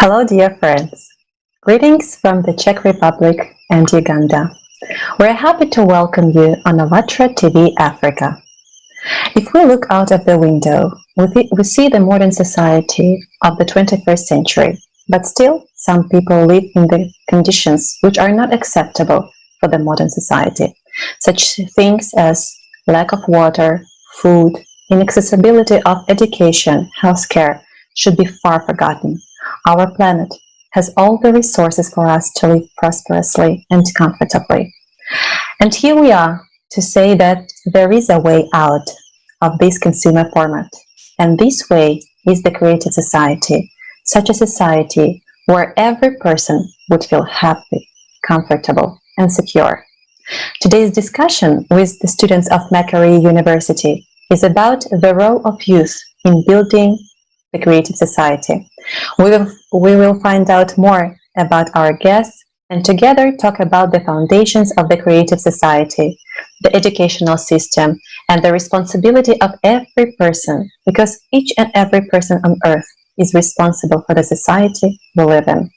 Hello, dear friends. Greetings from the Czech Republic and Uganda. We're happy to welcome you on Allatra TV Africa. If we look out of the window, we see the modern society of the 21st century, but still some people live in the conditions which are not acceptable for the modern society, such things as lack of water, food, inaccessibility of education, healthcare should be far forgotten. Our planet has all the resources for us to live prosperously and comfortably. And here we are to say that there is a way out of this consumer format. And this way is the creative society, such a society where every person would feel happy, comfortable, and secure. Today's discussion with the students of Macquarie University is about the role of youth in building the creative society. We will find out more about our guests and together talk about the foundations of the creative society, the educational system, and the responsibility of every person, because each and every person on earth is responsible for the society we live in.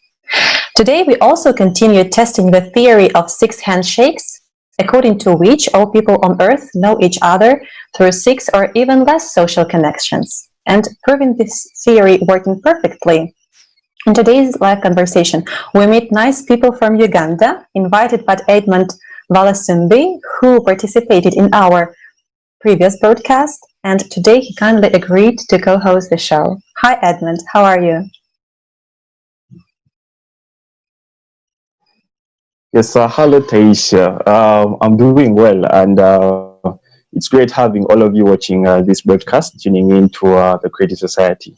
Today, we also continue testing the theory of 6 handshakes, according to which all people on earth know each other through 6 or even less social connections, and proving this theory working perfectly. In today's live conversation, we meet nice people from Uganda, invited by Edmund Valasumbi, who participated in our previous broadcast, and today he kindly agreed to co-host the show. Hi Edmund, how are you? Yes, hello Taisha. I'm doing well, and it's great having all of you watching this broadcast, tuning into the Creative Society.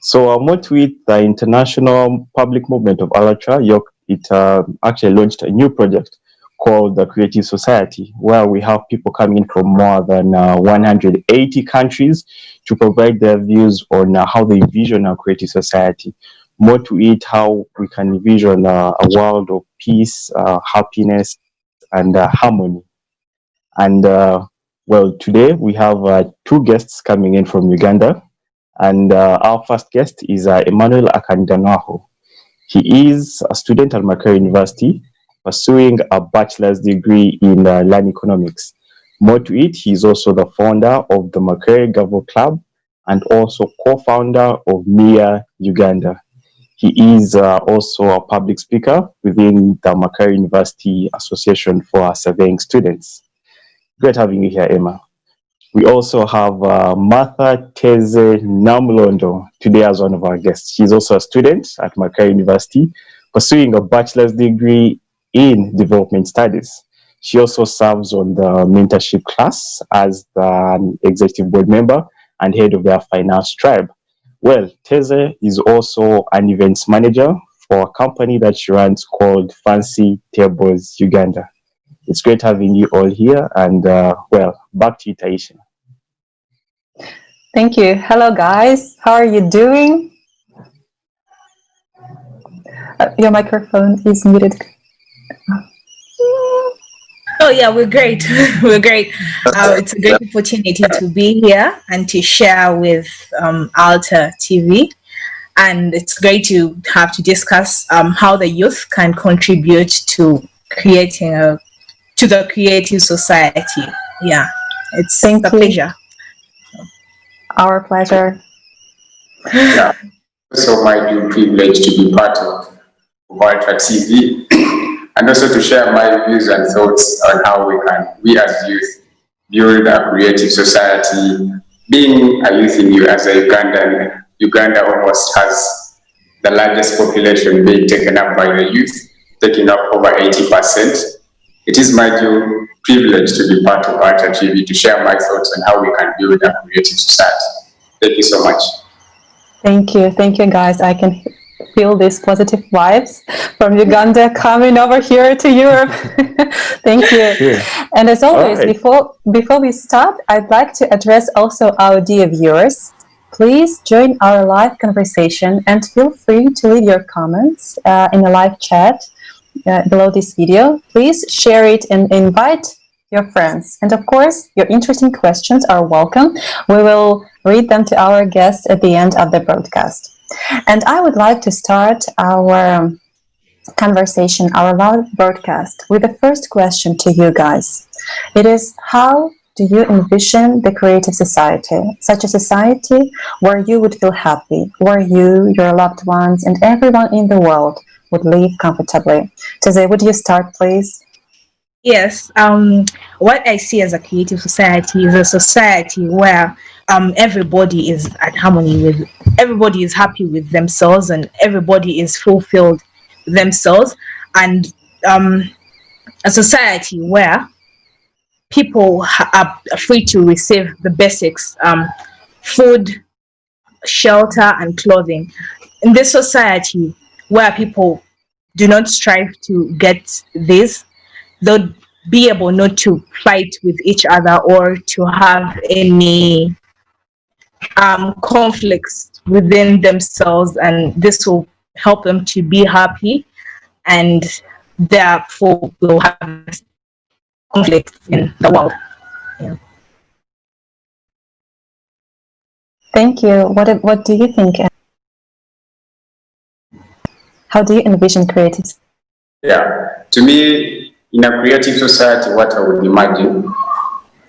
So I'm with the International Public Movement of Allatra. It actually launched a new project called the Creative Society, where we have people coming in from more than 180 countries to provide their views on how they envision a creative society. More to it, how we can envision a world of peace, happiness, and harmony. And well, today we have 2 guests coming in from Uganda. And our first guest is Emmanuel Akandanaho. He is a student at Macquarie University pursuing a bachelor's degree in land economics. More to it, he is also the founder of the Macquarie Gavo Club and also co-founder of MIA Uganda. He is also a public speaker within the Macquarie University Association for Surveying Students. Great having you here, Emma. We also have Martha Teze Namlondo today as one of our guests. She's also a student at Macquarie University pursuing a bachelor's degree in development studies. She also serves on the mentorship class as the executive board member and head of their finance tribe. Well, Teze is also an events manager for a company that she runs called Fancy Tables Uganda. It's great having you all here, and well, back to you, Taisha. Thank you. Hello, guys. How are you doing? Your microphone is muted. Oh yeah, we're great. We're great. It's a great opportunity to be here and to share with Allatra TV, and it's great to have to discuss how the youth can contribute to creating to the creative society. Yeah, it's a pleasure. Our pleasure. Yeah, so my due privilege to be part of Allatra TV and also to share my views and thoughts on how we as youth, build a creative society. Being a youth as a Ugandan, Uganda almost has the largest population being taken up by the youth, taking up over 80%. It is my due privilege to be part of Allatra TV to share my thoughts on how we can build a creative society. Thank you so much. Thank you, guys. I can feel these positive vibes from Uganda coming over here to Europe. Thank you. Yeah. And as always, right, before we start, I'd like to address also our dear viewers. Please join our live conversation and feel free to leave your comments in the live chat below this video. Please share it and invite your friends. And of course, your interesting questions are welcome. We will read them to our guests at the end of the broadcast. And I would like to start our conversation, our live broadcast, with the first question to you guys. It is, how do you envision the creative society? Such a society where you would feel happy, where you, your loved ones, and everyone in the world would live comfortably. Jose, would you start, please? Yes. What I see as a creative society is a society where everybody is at harmony with, everybody is happy with themselves, and everybody is fulfilled themselves, and a society where people are free to receive the basics, food, shelter, and clothing. In this society where people do not strive to get this, they'll be able not to fight with each other or to have any conflicts within themselves, and this will help them to be happy, and therefore will have conflicts in the world. Yeah. Thank you. What do you think? How do you envision creative? Yeah, to me, in a creative society, what I would imagine,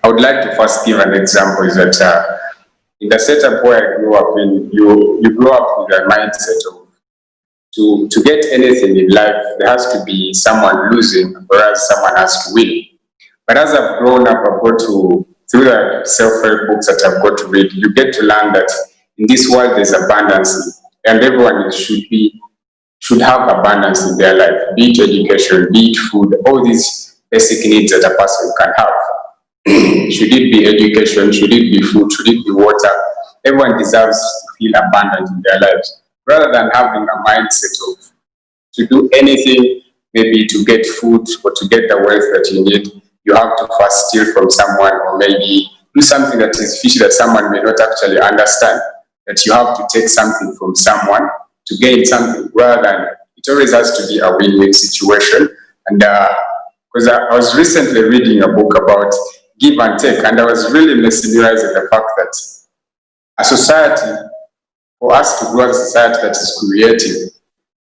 I would like to first give an example is that in the setup where I grew up in, you grow up with a mindset of to get anything in life, there has to be someone losing, whereas someone has to win. But as I've grown up, I've got to, through the self-help books that I've got to read, you get to learn that in this world there's abundance, and everyone should have abundance in their life, be it education, be it food, all these basic needs that a person can have. Should it be education, should it be food, should it be water? Everyone deserves to feel abundant in their lives, rather than having a mindset of to do anything, maybe to get food or to get the wealth that you need, you have to first steal from someone, or maybe do something that is fishy that someone may not actually understand, that you have to take something from someone to gain something, rather than it always has to be a win-win situation. And because I was recently reading a book about give and take, and I was really mesmerized at the fact that a society, for us to grow a society that is creative,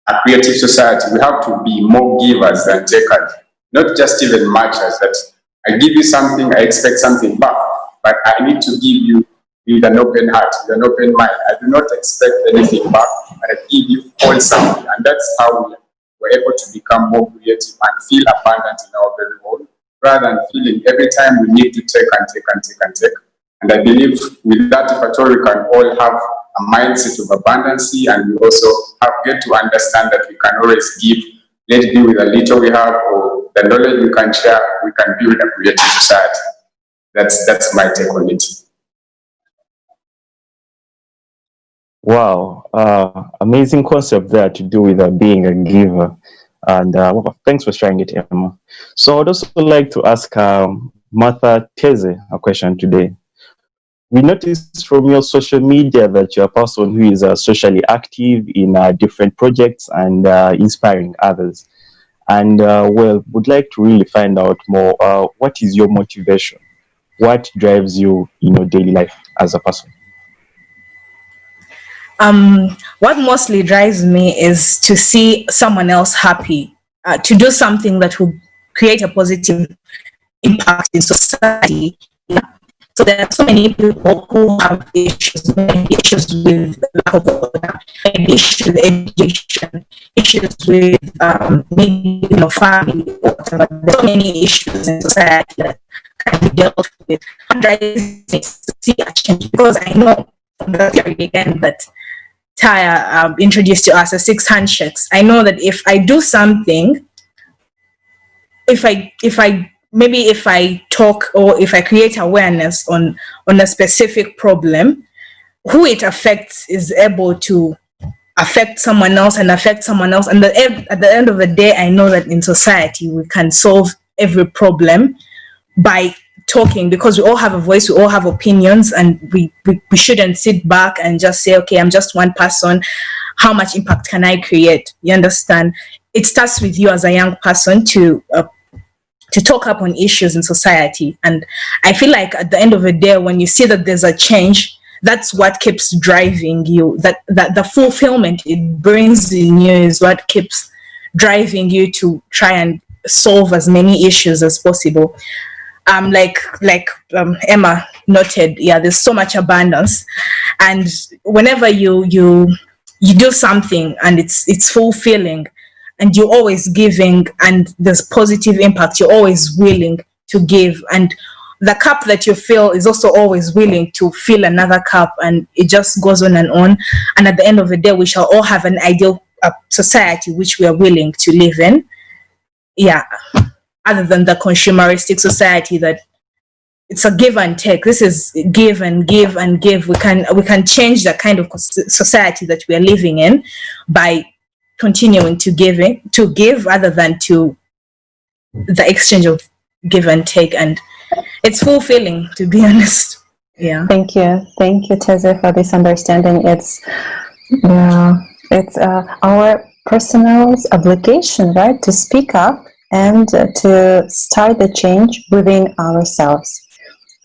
a creative society, we have to be more givers than takers, not just even matchers, that I give you something, I expect something back, but I need to give you with an open heart, with an open mind. I do not expect anything back, but I give you all something. And that's how we're able to become more creative and feel abundant in our very own, rather than feeling every time we need to take and take and take and take. And I believe with that, if at all, we can all have a mindset of abundance, and we also get to understand that we can always give, let it be with the little we have or the knowledge we can share, we can build a creative society. That's my take on it. Wow, amazing concept there to do with being a giver. And well, thanks for sharing it, Emma. So I'd also like to ask Martha Teze a question today. We noticed from your social media that you're a person who is socially active in different projects and inspiring others. And well, would like to really find out more. What is your motivation? What drives you in your daily life as a person? What mostly drives me is to see someone else happy, to do something that will create a positive impact in society. Yeah. So there are so many people who have issues, maybe issues with lack of water, maybe issues with education, issues with maybe family, or whatever. There are so many issues in society that can be dealt with. And I see a change, because I know from the theory again that Taya introduced to us as 6 handshakes. I know that if I do something, if I talk, or if I create awareness on a specific problem, who it affects is able to affect someone else and affect someone else. And at the end of the day, I know that in society we can solve every problem by talking, because we all have a voice, we all have opinions, and we shouldn't sit back and just say, okay, I'm just one person, how much impact can I create? You understand? It starts with you as a young person to talk up on issues in society. And I feel like at the end of the day, when you see that there's a change, that's what keeps driving you. That the fulfillment it brings in you is what keeps driving you to try and solve as many issues as possible. Like Emma noted, yeah, there's so much abundance, and whenever you do something and it's fulfilling, and you're always giving, and there's positive impact, you're always willing to give, and the cup that you fill is also always willing to fill another cup, and it just goes on and on. And at the end of the day, we shall all have an ideal society which we are willing to live in. Yeah, other than the consumeristic society that it's a give and take. This is give and give and give. We can change the kind of society that we are living in by continuing to give rather than to the exchange of give and take, and it's fulfilling, to be honest. Yeah. Thank you, Teze, for this understanding. It's our personal obligation, right, to speak up and to start the change within ourselves.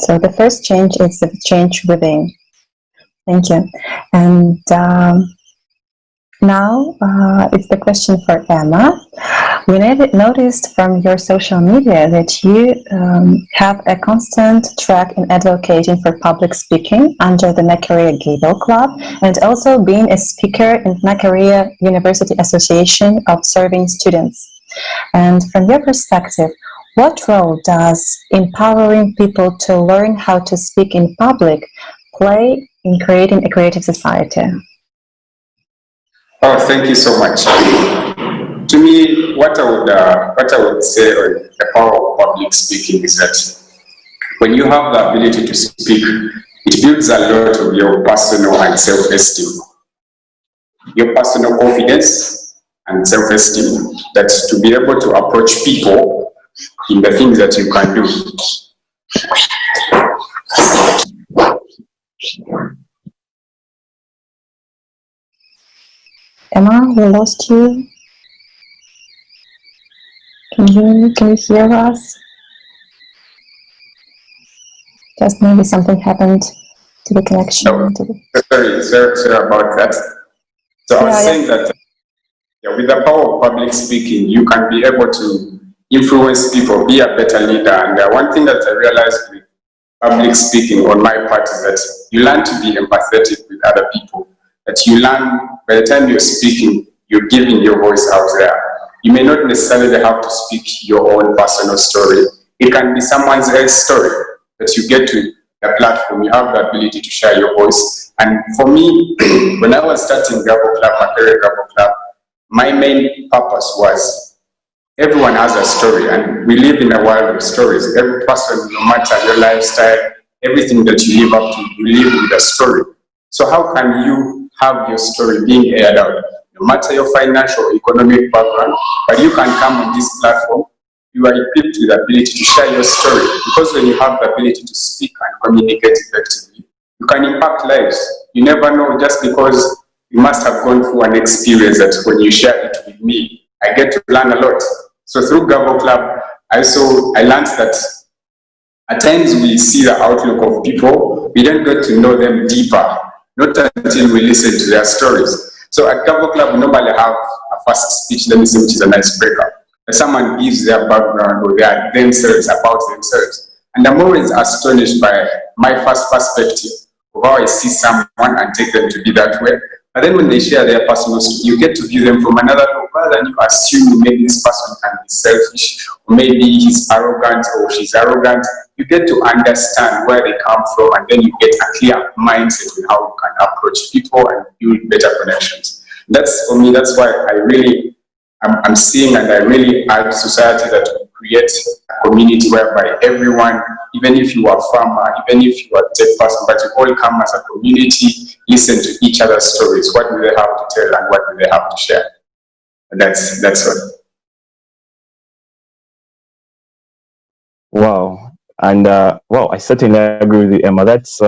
So the first change is the change within. Thank you. And now it's the question for Emma. We noticed from your social media that you have a constant track in advocating for public speaking under the Nakaria Gable Club, and also being a speaker in Nakaria University Association of Serving Students. And from your perspective, what role does empowering people to learn how to speak in public play in creating a creative society? Oh, thank you so much. To me, what I would say on the power of public speaking is that when you have the ability to speak, it builds a lot of your personal and self-esteem, your personal confidence and self-esteem, that to be able to approach people in the things that you can do. Emma, we lost you. Can you hear us? Just maybe something happened to the connection. No, sorry about that. So I was saying that with the power of public speaking, you can be able to influence people, be a better leader. And one thing that I realized with public speaking on my part is that you learn to be empathetic with other people. That you learn, by the time you're speaking, you're giving your voice out there. You may not necessarily have to speak your own personal story. It can be someone else's story that you get to the platform. You have the ability to share your voice. And for me, when I was starting Gabo Club, my main purpose was everyone has a story, and we live in a world of stories. Every person, no matter your lifestyle, everything that you live up to, you live with a story. So how can you have your story being aired out, no matter your financial or economic background, but you can come on this platform, you are equipped with the ability to share your story, because when you have the ability to speak and communicate effectively, you can impact lives. You never know, just because you must have gone through an experience that when you share it with me, I get to learn a lot. So through Gabo Club, I learned that at times we see the outlook of people, we don't get to know them deeper, not until we listen to their stories. So at Gabo Club, we normally have a first speech, let me say, which is an icebreaker. Someone gives their background or their themselves, about themselves. And I'm always astonished by my first perspective of how I see someone and take them to be that way. But then when they share their personal story, you get to view them from another look, rather than you assume maybe this person can be selfish, or maybe he's arrogant or she's arrogant. You get to understand where they come from, and then you get a clear mindset on how you can approach people and build better connections. That's, for me, that's why I'm seeing, and I really urge society that we create a community whereby everyone, even if you are a farmer, even if you are a tech person, but you all come as a community, listen to each other's stories. What do they have to tell and what do they have to share? And that's what. Wow. And I certainly agree with you, Emma. That's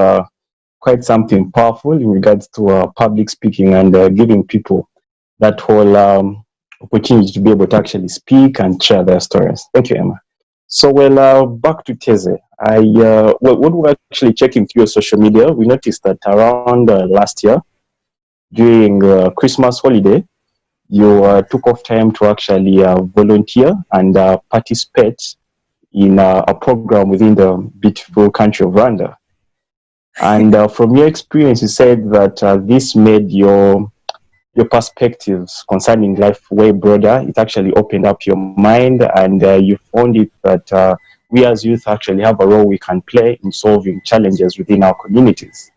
quite something powerful in regards to public speaking and giving people that whole opportunity to be able to actually speak and share their stories. Thank you, Emma. So, well, back to Teze. When we were actually checking through your social media, we noticed that around last year, during Christmas holiday, you took off time to actually volunteer and participate in a program within the beautiful country of Rwanda. And from your experience, you said that this made your perspectives concerning life way broader. It actually opened up your mind, and you found it that we as youth actually have a role we can play in solving challenges within our communities.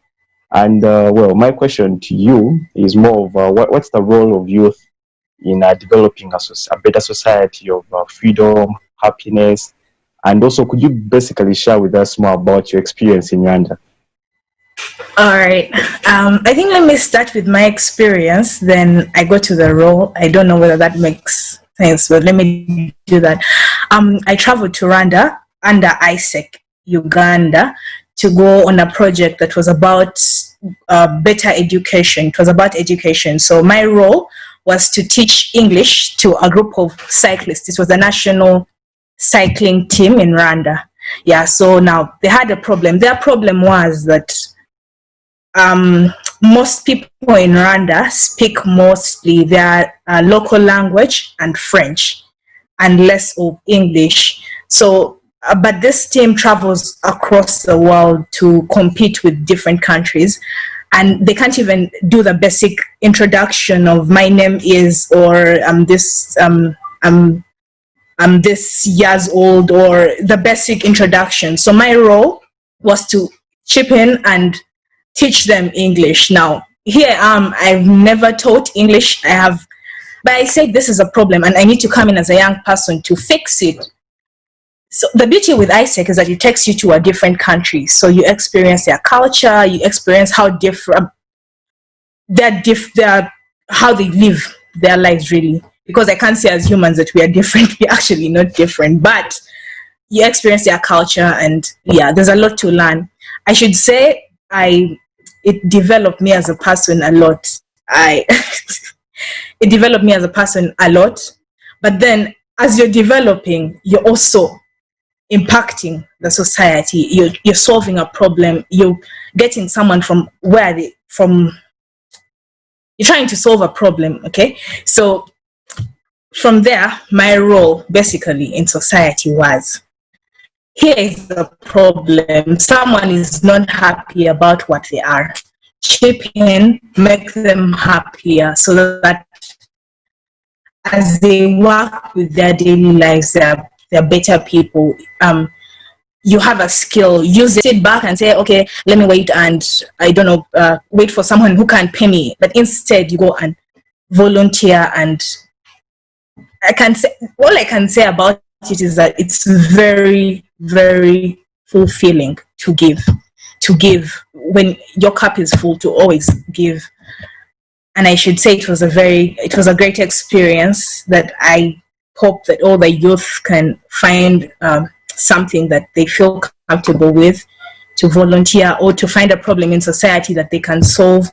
And well, my question to you is more of what's the role of youth in developing a better society of freedom, happiness, and also could you basically share with us more about your experience in Rwanda? All right. I think let me start with my experience, then I go to the role. I don't know whether that makes sense, but let me do that. I traveled to Rwanda under ISEC, Uganda, to go on a project that was about better education. It was about education. So my role was to teach English to a group of cyclists. This was a national cycling team in Rwanda. Yeah, so now they had a problem. Their problem was that most people in Rwanda speak mostly their local language and French and less of English. So, but this team travels across the world to compete with different countries, and they can't even do the basic introduction of my name is, or I'm this years old, or the basic introduction. So my role was to chip in and teach them English. Now, here I am, I've never taught English. But I said this is a problem and I need to come in as a young person to fix it. So the beauty with ISEC is that it takes you to a different country. So you experience their culture, you experience how different, how they live their lives really. Because I can't say as humans that we are different, we're actually not different, but you experience their culture, and yeah, there's a lot to learn. I should say it developed me as a person a lot. It developed me as a person a lot, but then as you're developing, you're also impacting the society. You're solving a problem. You're getting someone from you're trying to solve a problem. Okay, so from there, my role basically in society was, here is the problem. Someone is not happy about what they are. Chip in, make them happier, so that as they work with their daily lives, they're better people. You have a skill. Use it. Sit back and say, okay, let me wait and wait for someone who can pay me. But instead, you go and volunteer. And all I can say about it is that it's very, very fulfilling to give. When your cup is full, to always give. And I should say it was a great experience that I hope that all the youth can find something that they feel comfortable with, to volunteer or to find a problem in society that they can solve.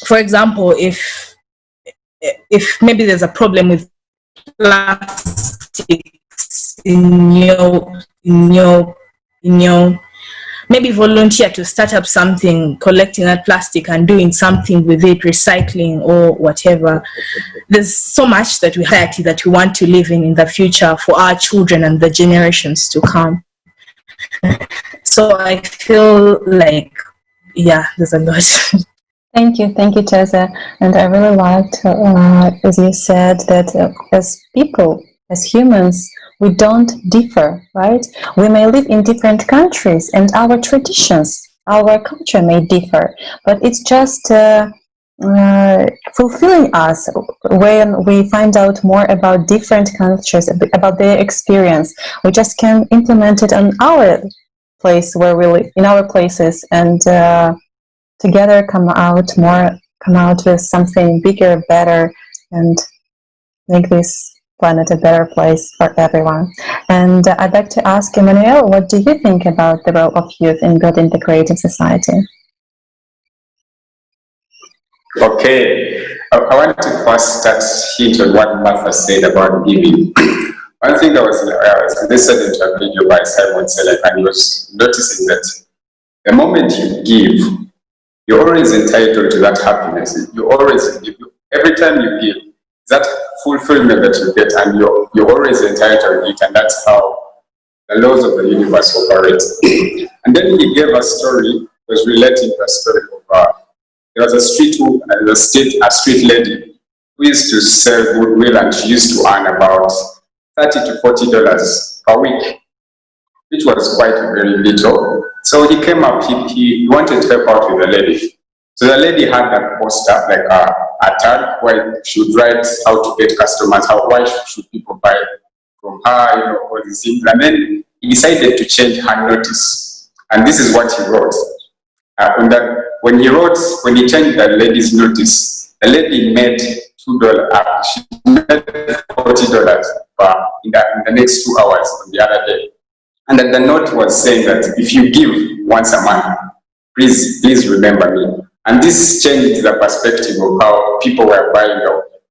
For example, if maybe there's a problem with plastics in your maybe volunteer to start up something, collecting that plastic and doing something with it, recycling or whatever. There's so much that we want to live in the future for our children and the generations to come. So I feel like, yeah, there's a lot. Thank you, Teza. And I really liked, as you said, that as people, as humans, we don't differ, right? We may live in different countries and our traditions, our culture may differ, but it's just fulfilling us when we find out more about different cultures, about their experience. We just can implement it on our place where we live, in our places, and together come out with something bigger, better, and make this planet a better place for everyone. And I'd like to ask Emmanuel, what do you think about the role of youth in building the creative society? Okay, I want to first start hint on what Martha said about giving. One thing I was listening to a video by Simon Selleck, and he was noticing that the moment you give, you're always entitled to that happiness. You always give. Every time you give, that fulfillment that you get, and you're always entitled to it, and that's how the laws of the universe operate. And then he gave a story, was relating to a story of there was a street lady who used to sell goodwill, and she used to earn about $30 to $40 per week, which was quite very little. So he came up, he wanted to help out with the lady. So the lady had that poster, like a tag where she would write how to get customers, why should people buy from her, all these things. And then he decided to change her notice. And this is what he wrote. When he changed the lady's notice, the lady made $2. She made $40 in the next 2 hours on the other day. And then the note was saying that if you give once a month, please remember me. And this changed the perspective of how people were buying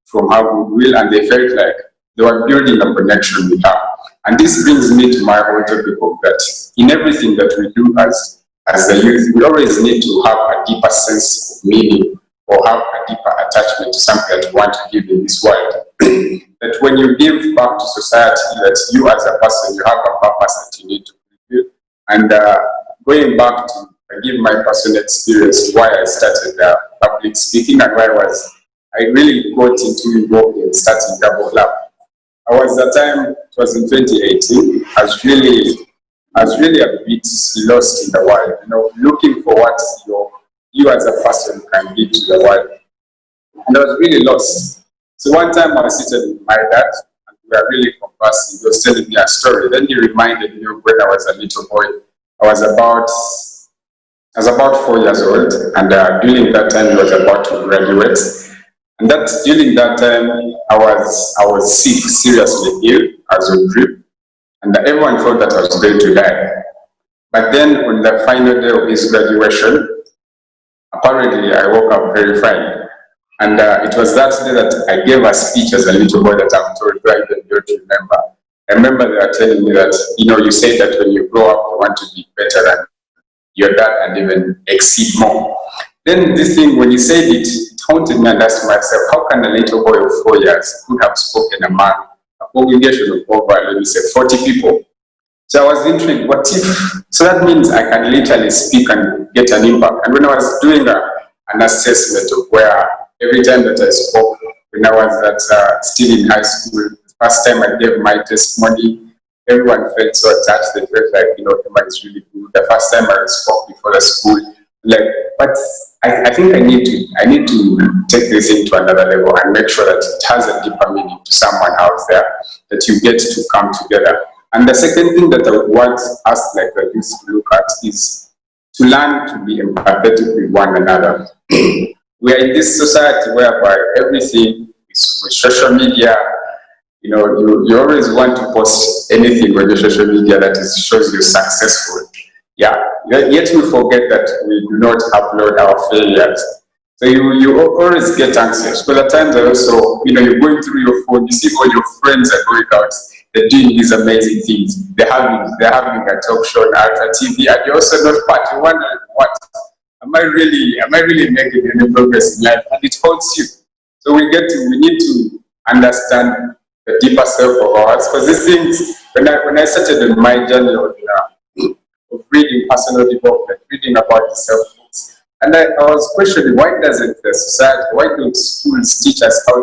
from her goodwill, and they felt like they were building a connection with her. And this brings me to my whole topic of that in everything that we do as the youth, we always need to have a deeper sense of meaning, or have a deeper attachment to something that you want to give in this world. That when you give back to society, that you as a person, you have a purpose that you need to fulfill. And going back to give my personal experience, why I started public speaking, and why I really got involved in starting Double Club. I was at the time, it was in 2018, I was really a bit lost in the world, looking for what you as a person can give to the world. And I was really lost. So one time I was sitting with my dad, and we were really conversing. He was telling me a story. Then he reminded me of when I was a little boy. I was about 4 years old, and during that time I was about to graduate. And during that time I was sick, seriously ill, as a drip, and everyone thought that I was going to die. But then on the final day of his graduation, apparently I woke up very fine. And it was that day that I gave a speech as a little boy that I'm told I don't remember. I remember they were telling me that, you say that when you grow up, you want to be better than your dad and even exceed more. Then this thing, when you said it, it haunted me, and asked myself, how can a little boy of 4 years could have spoken a congregation of over, let me say, 40 people? So I was intrigued, what if? So that means I can literally speak and get an impact. And when I was doing an assessment of where every time that I spoke, when I was still in high school, the first time I gave my testimony, everyone felt so attached. They felt like, Emma is really good. The first time I spoke before the school, but I think I need to take this into another level and make sure that it has a deeper meaning to someone out there, that you get to come together. And the second thing that I would want us, like the youth, to look at is to learn to be empathetic with one another. We are in this society whereby everything is with social media. You always want to post anything on your social media that shows you successful. Yeah, yet we forget that we do not upload our failures. So you always get anxious. But at times also, you're going through your phone, you see all your friends are going out, they're doing these amazing things. They're having a talk show on Allatra TV, and you're also not part. You're wondering, what? Am I really making any progress in life? And it haunts you. So we need to understand the deeper self of ours. Because these things, when I started on my journey of reading personal development, reading about the self-books, and I was questioning, why doesn't the society, why don't schools teach us how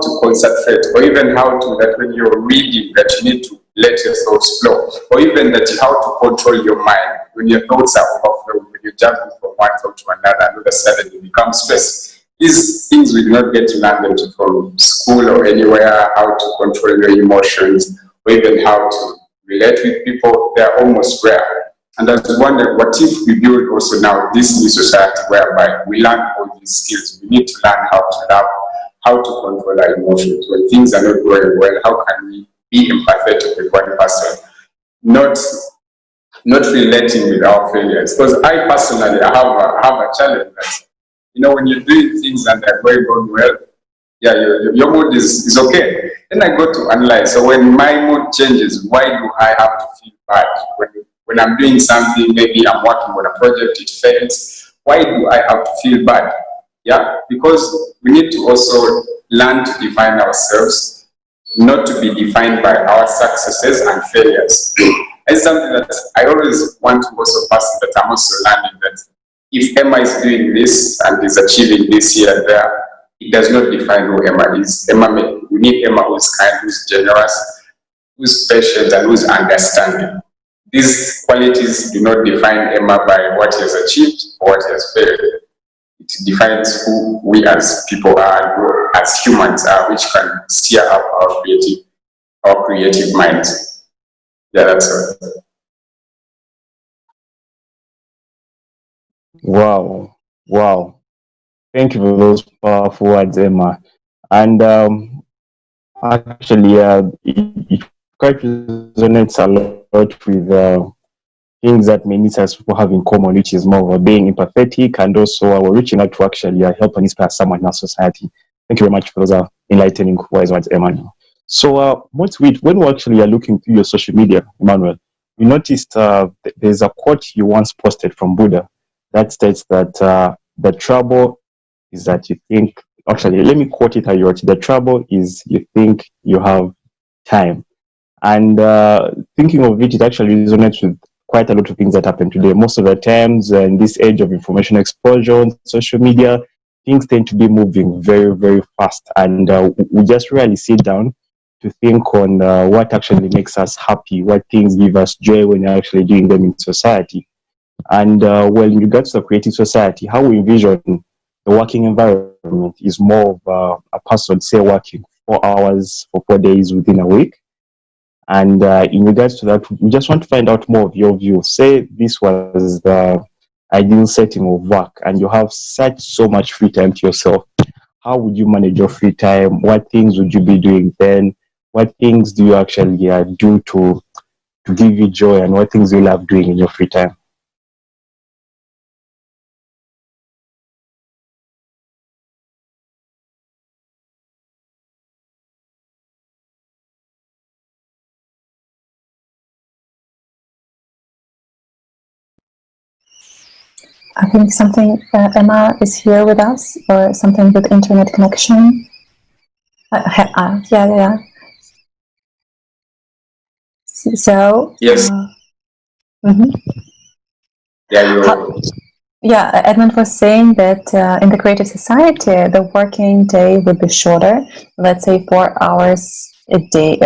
to concentrate, or even that when you're reading, that you need to let your thoughts flow, or even that how to control your mind when your thoughts are overflowing, when you're jumping from one thought to another, and all of a sudden you become stressed. These things we do not get to learn them from school or anywhere, how to control your emotions, or even how to relate with people. They are almost rare. And I was wondering, what if we build also now this new society whereby we learn all these skills? We need to learn how to love, how to control our emotions. When things are not going well, how can we be empathetic with one person? Not relating with our failures. Because I personally have a challenge that, when you're doing things and they're going on well, yeah, your mood is okay. Then I go to analyze. So when my mood changes, why do I have to feel bad? When I'm doing something, maybe I'm working on a project, it fails. Why do I have to feel bad? Yeah, because we need to also learn to define ourselves, not to be defined by our successes and failures. It's something that I always want to also pass, that I'm also learning that if Emma is doing this and is achieving this here and there, it does not define who Emma is. We need Emma who's kind, who's generous, who's patient, and who's understanding. These qualities do not define Emma by what he has achieved or what he has failed. It defines who we as people are, who as humans are, which can steer up our creative minds. Yeah, that's all. Wow, wow. Thank you for those powerful words, Emma. And actually, it quite resonates a lot with things that many such people have in common, which is more of being empathetic and also we're reaching out to actually help and inspire someone in our society. Thank you very much for those enlightening wise words, Emmanuel. So, when we actually are looking through your social media, Emmanuel, we noticed there's a quote you once posted from Buddha that states that the trouble is that you think, actually, let me quote it how you wrote. The trouble is you think you have time. And thinking of it, it actually resonates with quite a lot of things that happen today. Most of the times, in this age of information explosion on social media, things tend to be moving very, very fast. And we just really sit down to think on what actually makes us happy, what things give us joy when you're actually doing them in society. And well, in regards to the creative society, how we envision the working environment is more of a person, say, working 4 hours for 4 days within a week. And in regards to that, we just want to find out more of your view. Say this was the ideal setting of work and you have so much free time to yourself. How would you manage your free time? What things would you be doing then? What things do you actually do to give you joy, and what things do you love doing in your free time? I think something, Emma is here with us, or something with internet connection. Yeah. So, yes. Mm-hmm. Yeah, Edmund was saying that in the creative society, the working day would be shorter, let's say 4 hours a day,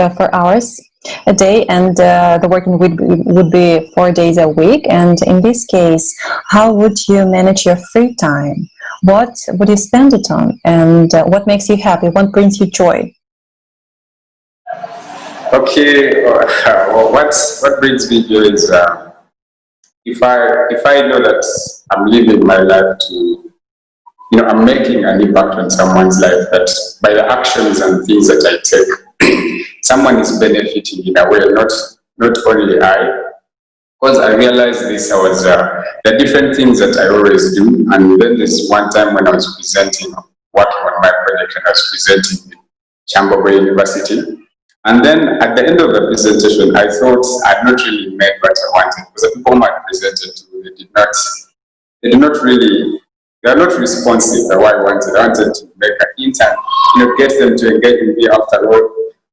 and the working week would be 4 days a week. And in this case, how would you manage your free time? What would you spend it on? And what makes you happy? What brings you joy? Okay, well, what brings me joy is if I know that I'm living my life to, I'm making an impact on someone's life, that by the actions and things that I take, someone is benefiting in a way, not only I. Because I realized this, I was the different things that I always do, and then this one time when I was working on my project, and I was presenting in Chamberlain University. And then at the end of the presentation, I thought I'd not really made what I wanted, because the people I presented to, they are not responsive the way I wanted. I wanted to make an intern, get them to engage with me after work.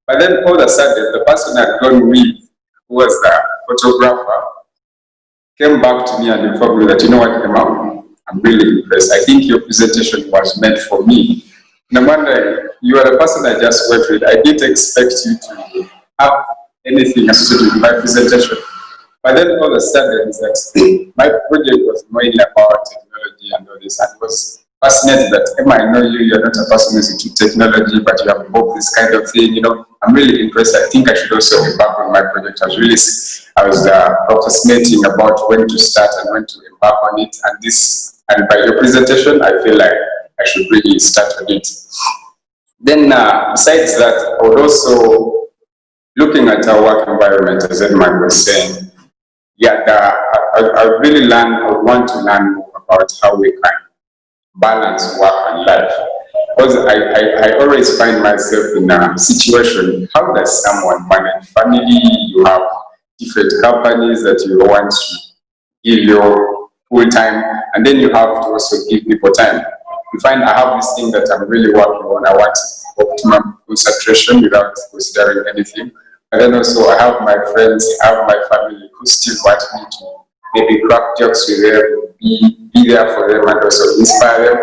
But then all of a sudden, the person I'd gone with, who was the photographer, came back to me and informed me that, you know what, Emma, I'm really impressed. I think your presentation was meant for me. No matter, you are the person I just worked with. I didn't expect you to have anything associated with my presentation. But then all of a sudden, it's that my project was mainly about technology and all this. And it was fascinating that, Emma, I know you're not a person who's into technology, but you have both this kind of thing. I'm really impressed. I think I should also embark on my project. I was procrastinating about when to start and when to embark on it. And by your presentation, I feel like I should really start on it. Then, besides that, I would also, looking at our work environment, as Edmund was saying, I want to learn more about how we can balance work and life. Because I always find myself in a situation, how does someone manage family? You have different companies that you want to give your full time, and then you have to also give people time. You find I have this thing that I'm really working on. I want optimum concentration without considering anything. And then also I have my friends, I have my family who still want me to maybe crack jokes with them, be there for them and also inspire them.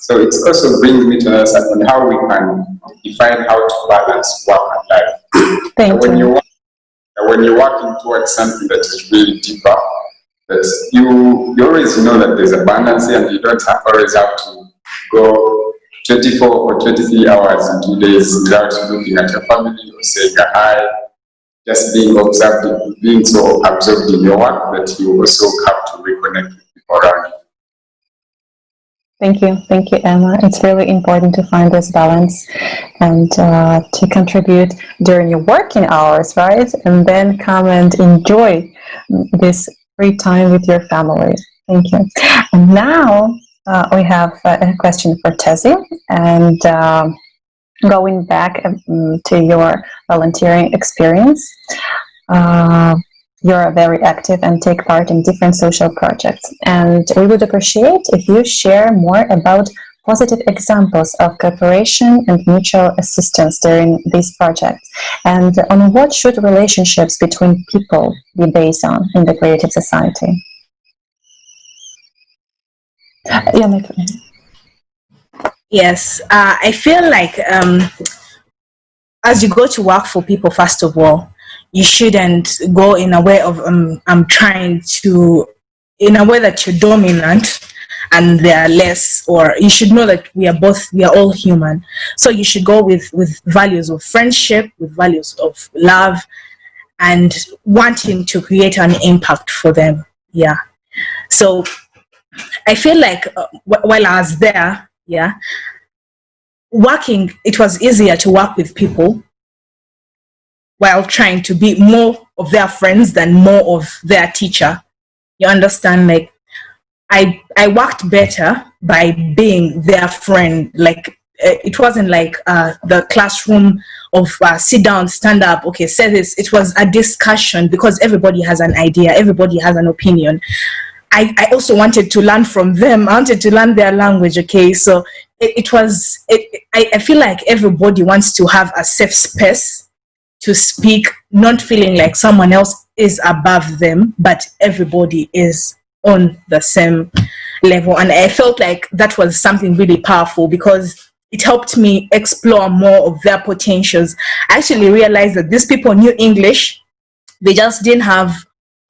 So it also brings me to understand on how we can define how to balance work and life. Thank when you. when you're working towards something that is really deeper, that you always know that there's a balance and you don't always have to go 24 or 23 hours in 2 days without looking at your family or saying a hi, just being observed, being so absorbed in your work that you also have to reconnect with people around you. Thank you, Emma. It's really important to find this balance and to contribute during your working hours, right? And then come and enjoy this free time with your family. Thank you. And now we have a question for Tezzy, and going back to your volunteering experience. You're very active and take part in different social projects. And we would appreciate if you share more about positive examples of cooperation and mutual assistance during these projects. And on what should relationships between people be based on in the creative society? Yeah, my friend. Yes, I feel like as you go to work for people, first of all, you shouldn't go in a way of I'm trying to, in a way that you're dominant and they're less, or you should know that we are all human. So you should go with values of friendship, with values of love, and wanting to create an impact for them. Yeah. So I feel like while I was there, yeah, working, it was easier to work with people while trying to be more of their friends than more of their teacher. You understand? Like, I worked better by being their friend. Like, it wasn't like the classroom of sit down, stand up, okay, say this. It was a discussion because everybody has an idea, everybody has an opinion. I also wanted to learn from them. I wanted to learn their language, okay? So I feel like everybody wants to have a safe space to speak, not feeling like someone else is above them, but everybody is on the same level. And I felt like that was something really powerful because it helped me explore more of their potentials. I actually realized that these people knew English. They just didn't have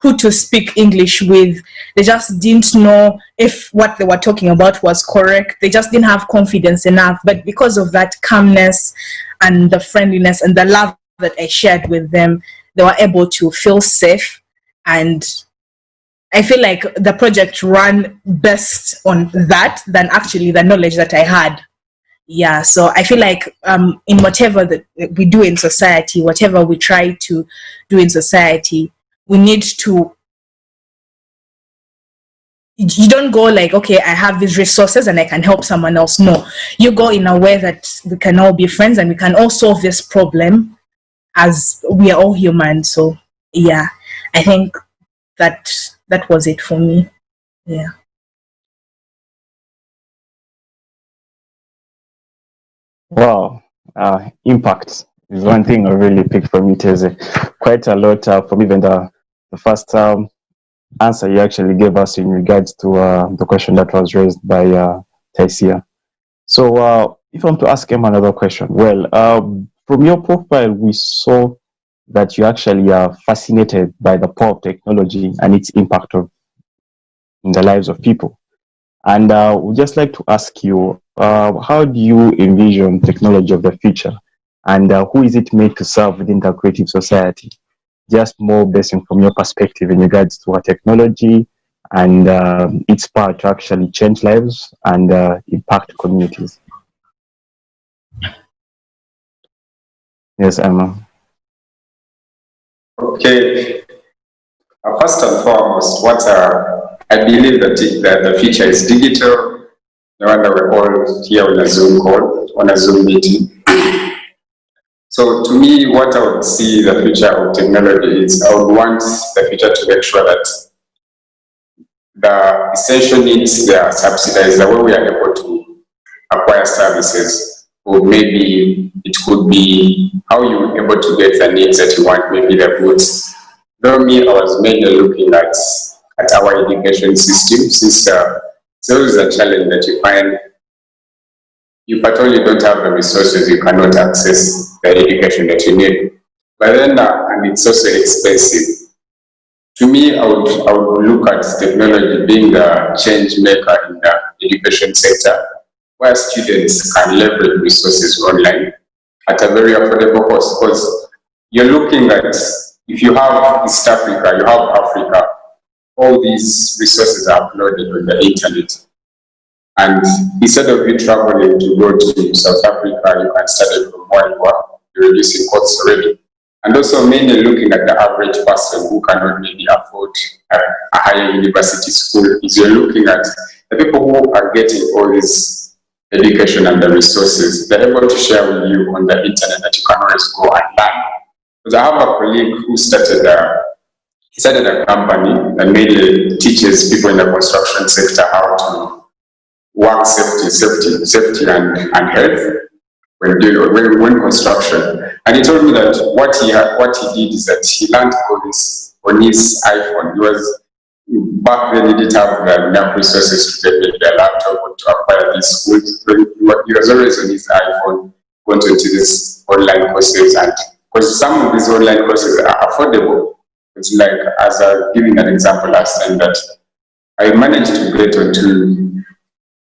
who to speak English with. They just didn't know if what they were talking about was correct. They just didn't have confidence enough. But because of that calmness and the friendliness and the love that I shared with them, they were able to feel safe. And I feel like the project ran best on that than actually the knowledge that I had. Yeah, so I feel like in whatever that we do in society, whatever we try to do in society, we need to, you don't go like, okay, I have these resources and I can help someone else. No, you go in a way that we can all be friends and we can all solve this problem as we are all human. So yeah, I think that was it for me. Yeah. Wow, impact is one thing I really picked from it. Is quite a lot from even the first answer you actually gave us in regards to the question that was raised by Taisia. So if I'm to ask him another question, well, from your profile, we saw that you actually are fascinated by the power of technology and its impact in the lives of people. And we'd just like to ask you, how do you envision technology of the future? And who is it made to serve within the creative society? Just more based from your perspective in regards to our technology and its power to actually change lives and impact communities. Yes, Emma. Okay. First and foremost, I believe that the future is digital. the one that we're all here on a Zoom call, on a Zoom meeting. So to me, what I would see the future of technology is, I would want the future to make sure that the essential needs, they are subsidized, the way we are able to acquire services, or maybe it could be how you're able to get the needs that you want, maybe the goods. Though me, I was mainly looking at our education system, since it's always a challenge that you find you not only don't have the resources, you cannot access the education that you need. But then, and it's also expensive. To me, I would look at technology being the change maker in the education sector, where students can leverage resources online at a very affordable cost. Because you're looking at, if you have East Africa, you have Africa, all these resources are uploaded on the internet. And instead of you traveling to go to South Africa, you can study from where you are, you're reducing costs already. And also mainly looking at the average person who cannot maybe afford a higher university school, is you're looking at the people who are getting all this education and the resources. They're able to share with you on the internet that you can always go and learn. Because I have a colleague who started a company that mainly teaches people in the construction sector how to work safety and health when construction. And he told me that what he did is that he learned all this on his iPhone. He was, back then he didn't have enough resources to get the laptop or to acquire these schools. He was always on his iPhone, going into these online courses, and because some of these online courses are affordable. It's like, as I giving an example last time, that I managed to get onto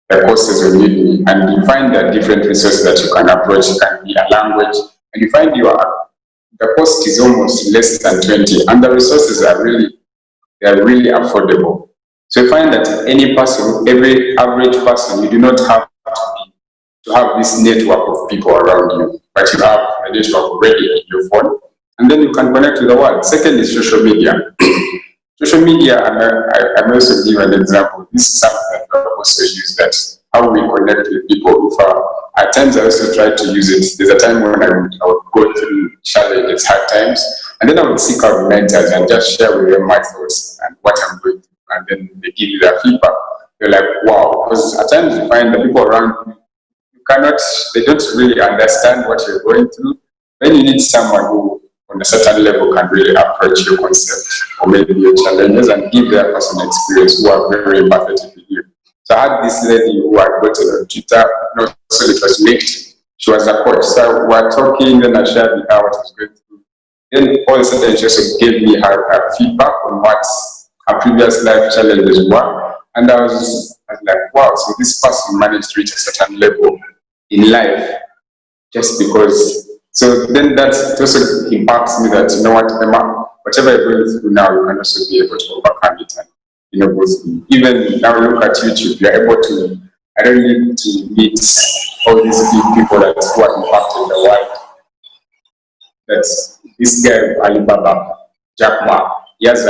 the courses on Udemy, and you find that different resources that you can approach. It can be a language, and you find the cost is almost less than 20, and the resources are really affordable. So you find that any person, every average person, you do not have to have this network of people around you, but you have a network already in your phone, and then you can connect to the world. Second is social media. Social media, and I'm also give an example. This is something that I also use, that how we connect with people. At times I also try to use it. There's a time when I would go through challenges, hard times, and then I would seek out mentors and just share with them my thoughts and what I'm going through, and then they give you their feedback. They're like, wow, because at times you find the people around you, they don't really understand what you're going through. Then you need someone who, on a certain level, can really approach your concept or maybe your challenges and give their personal experience, who are very empathetic with you. So I had this lady who had gotten on Twitter, not so it was LinkedIn. She was a coach. So we were talking, then I shared with her what I was going through. Then all of a sudden she also gave me her feedback on what her previous life challenges were. And I was like, wow, so this person managed to reach a certain level in life just because. So then that also impacts me that, you know what, Emma, whatever you're going through now, you can also be able to overcome it. And, even now look at YouTube, you're able to, I don't need to meet all these big people that who are impacting the world. That's this guy, Alibaba, Jack Ma. Yes,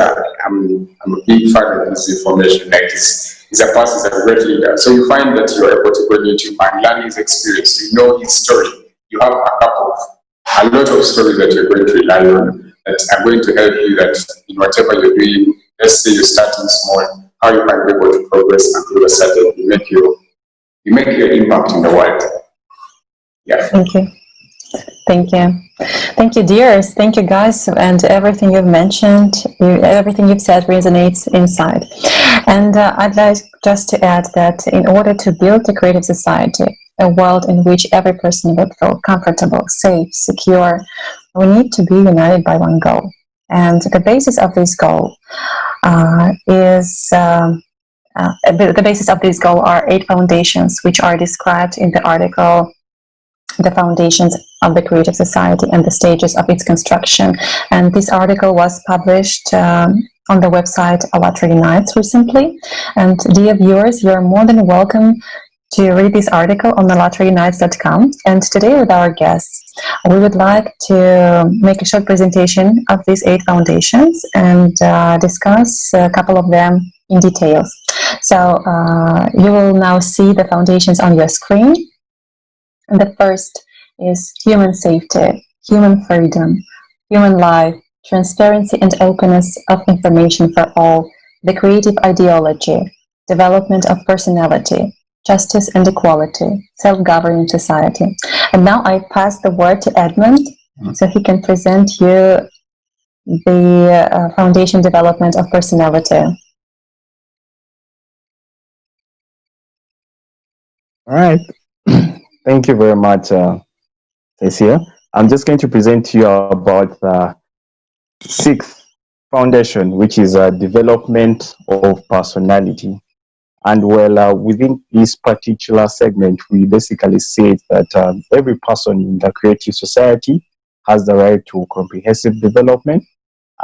I'm a big fan of this information. Like he's a person, he's a great leader. So you find that you're able to go to YouTube and learn his experience. You know his story. You have a lot of stories that you're going to rely on that are going to help you, that in whatever you're doing, let's say you're starting small, how you can be able to progress and all of a sudden you make your impact in the world. Yeah. Thank you. Thank you. Thank you, dears. Thank you, guys. And everything you've mentioned, everything you've said resonates inside. And I'd like just to add that in order to build a creative society, a world in which every person would feel comfortable, safe, secure, we need to be united by one goal. And the basis of this goal are 8 foundations, which are described in the article, The Foundations of the Creative Society and the Stages of its Construction. And this article was published on the website Allatra Unites recently. And dear viewers, you're more than welcome to read this article on allatraunites.com. And today with our guests, we would like to make a short presentation of these 8 foundations and discuss a couple of them in details. So you will now see the foundations on your screen. And the first is human safety, human freedom, human life, transparency and openness of information for all, the creative ideology, development of personality, justice and equality, self-governing society. And now I pass the word to Edmund so he can present you the foundation development of personality. All right. Thank you very much, Cecilia. I'm just going to present to you about the sixth foundation, which is development of personality. And well, within this particular segment, we basically say that every person in the creative society has the right to comprehensive development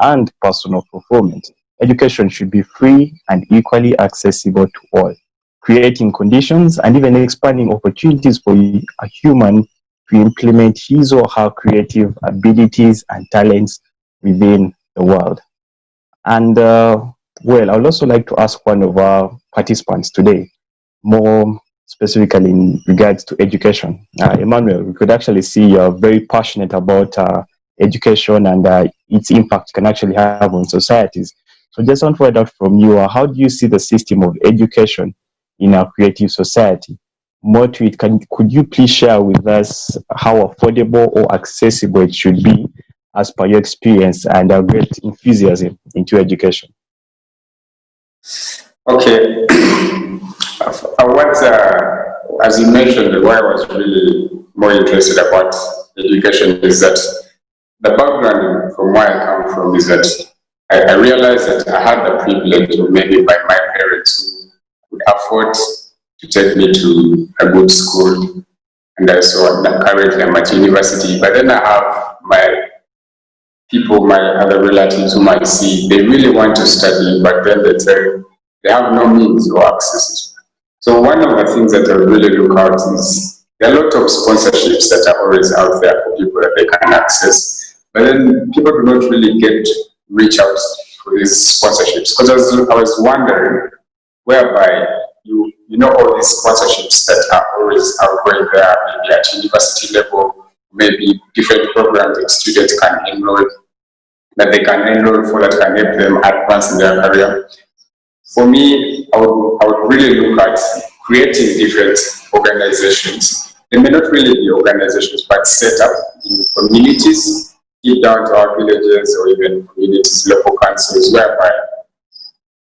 and personal fulfillment. Education should be free and equally accessible to all, creating conditions and even expanding opportunities for a human to implement his or her creative abilities and talents within the world. And well, I would also like to ask one of our participants today, more specifically in regards to education. Emmanuel, we could actually see you're very passionate about education and its impact can actually have on societies. So just want to find out from you, how do you see the system of education in our creative society? More to it, could you please share with us how affordable or accessible it should be as per your experience and our great enthusiasm into education? Okay. As you mentioned, why I was really more interested about education is that the background from where I come from is that I realized that I had the privilege, or maybe by my parents who could afford to take me to a good school, and I saw that currently I'm at university. But then I have my other relatives whom I see, they really want to study, but then they say they have no means or access. So one of the things that I really look out is there are a lot of sponsorships that are always out there for people that they can access, but then people do not really reach out for these sponsorships. Because I was wondering, whereby you know all these sponsorships that are always outgoing there, maybe at university level, maybe different programs that students can enroll, that they can enroll for, that can help them advance in their career. For me, I would really look at creating different organizations. They may not really be organizations, but set up in communities, deep down to our villages or even communities, local councils, whereby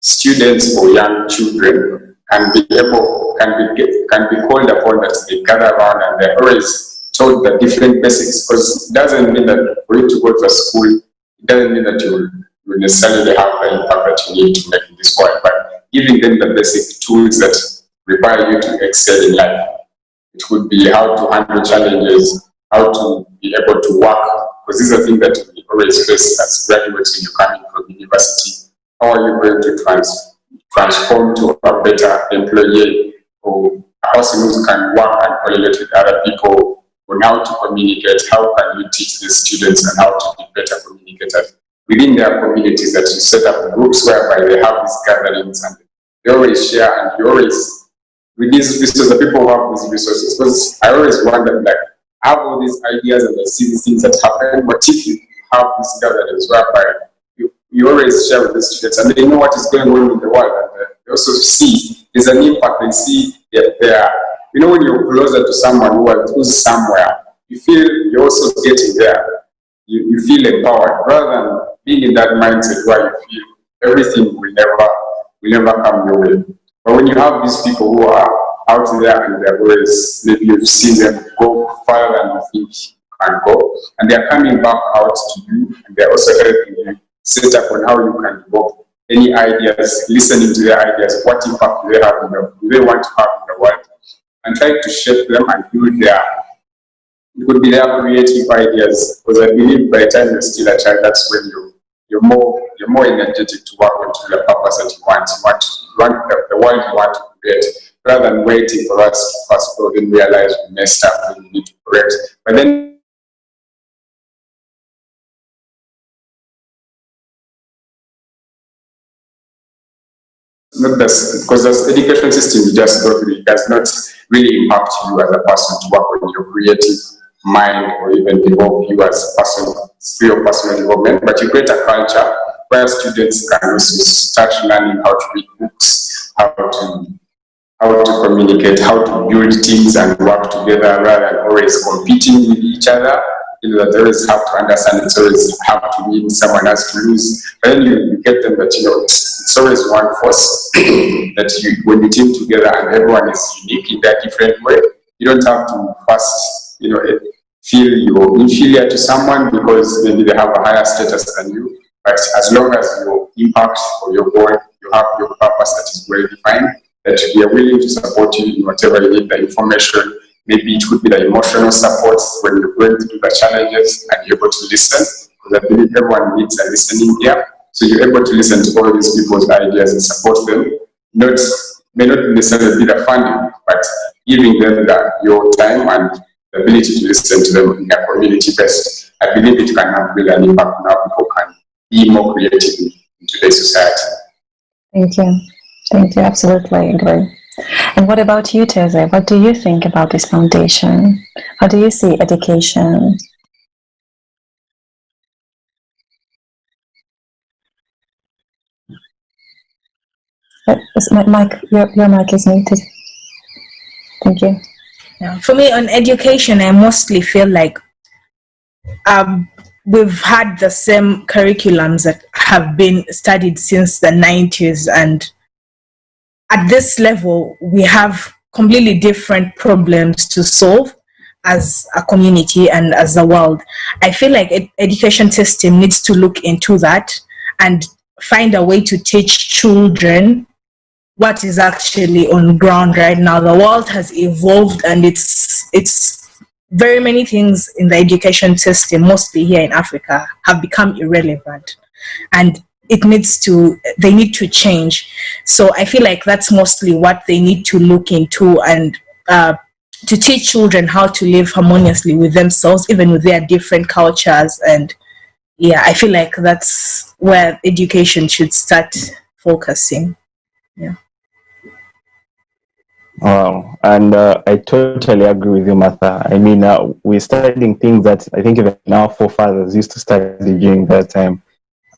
students or young children can be called upon, that they gather around and they're always taught the different basics. Because it doesn't mean that for you to go to a school, it doesn't mean that you will necessarily have the impact that you need to make in this world, but giving them the basic tools that require you to excel in life. It could be how to handle challenges, how to be able to work, because these are things that we always face as graduates when you're coming from university. How are you going to transform to a better employee, or a person who can work and collaborate with other people on how to communicate? How can you teach the students and how to be better communicators within their communities? That you set up groups whereby they have these gatherings and they always share, and you always, with these resources, the people who have these resources, because I always wonder, like, I have all these ideas and I see these things that happen, but if you have these gatherings whereby you always share with the students and they know what is going on in the world, and they also see there's an impact, they see there. You know, when you're closer to someone who's somewhere, you feel you're also getting there. You feel empowered, rather than being in that mindset where you feel everything will never come your way. But when you have these people who are out there and they're always, maybe you've seen them go farther than you think you can go, and they're coming back out to you, and they're also helping you set up on how you can develop any ideas, listening to their ideas, what impact do they have do they want to have in the world, and trying to shape them and build it could be their creative ideas. Because I believe by the time you're still a child, that's when you're more energetic to work on the purpose that you want. You want the world you want to create, rather than waiting for us to first go and realize we messed up and we need to correct. But then not this, because this education system you just go through, it does not really impact you as a person to work on your creative mind or even develop you as a person through your personal development, but you create a culture where students can also start learning how to read books, how to communicate, how to build teams and work together rather than always competing with each other. You know, that they always have to understand it's always have to win, someone has to lose. But then you get them that, you know, it's always one force that when you team together and everyone is unique in their different way, you don't have to first, you know, feel you're inferior to someone because maybe they have a higher status than you. But as long as your impact or your goal, you have your purpose that is well defined, that we are willing to support you in whatever you need, the information. Maybe it could be the emotional support when you're going through the challenges and you're able to listen, because I believe everyone needs a listening ear. So you're able to listen to all these people's ideas and support them. May not necessarily be the funding, but giving them your time and the ability to listen to them in a community best. I believe it can have really an impact on how people can be more creative in today's society. Thank you. Thank you. Absolutely agree. And what about you, Teze? What do you think about this foundation? How do you see education? Your mic is muted. Thank you. Yeah. For me, on education, I mostly feel like we've had the same curriculums that have been studied since the 90s, and at this level, we have completely different problems to solve as a community and as a world. I feel like education system needs to look into that and find a way to teach children what is actually on ground right now. The world has evolved, and it's very many things in the education system, mostly here in Africa, have become irrelevant, and they need to change. So I feel like that's mostly what they need to look into, and to teach children how to live harmoniously with themselves, even with their different cultures. And yeah, I feel like that's where education should start focusing. Yeah. Wow, and I totally agree with you, Martha. I mean, we're studying things that I think even our forefathers used to study during that time.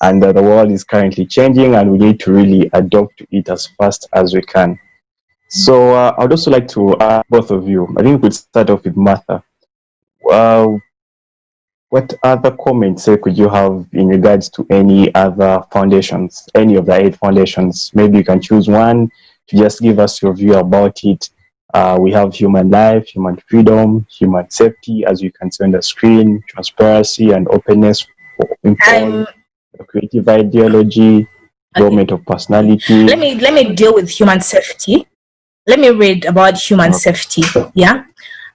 And the world is currently changing, and we need to really adopt to it as fast as we can. So I'd also like to ask both of you, I think we could start off with Martha. What other comments could you have in regards to any other foundations, any of the 8 foundations? Maybe you can choose one to just give us your view about it. We have human life, human freedom, human safety, as you can see on the screen, transparency and openness for all, creative ideology, development of personality. Let me deal with human safety. Let me read about human safety. Yeah.